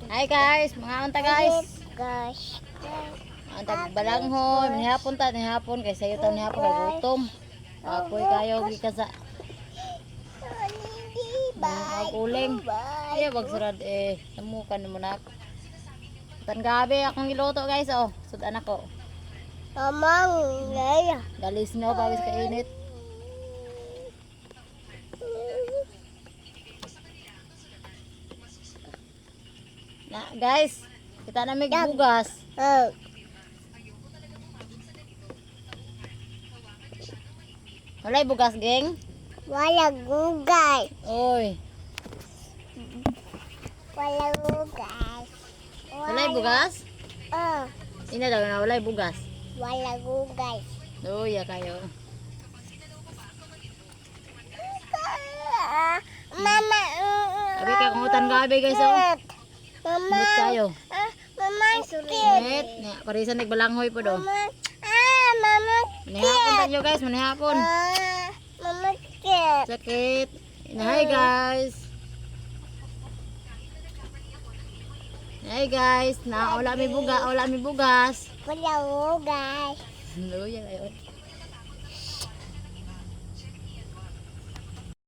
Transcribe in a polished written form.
Hi guys, mga unta guys. Gosh. Unta balanghoy, manihapon ta, nihapon kay sayo ta nihapon kay gutom. Ako'y kayo gikasa. Uling. Iya bagsurad temukan mo na. Tan gabi akong giluto guys oh. Sudan ako. Mamang, laya. Galis no pawis ka init. Na guys, kita na may bugas. Oh. Walay bugas geng. Wala gugay. Oy, Wala gugay. walay bugas? Oh. Ina daw na walay bugas. Wala gugay. Oy, ya kayo. Mama. Sabi ka kungutan gabi guys oh. Mama. Mut kayo. Mama. Net, nya parisan nagbalanghoy po do. Mama. Mama. Manihapon tayo guys, manihapon. Mama. Kit. Sakit. Hi guys. Hi guys, na wala mi bugas, wala mi bugas. Wala gugay. Luya kayo.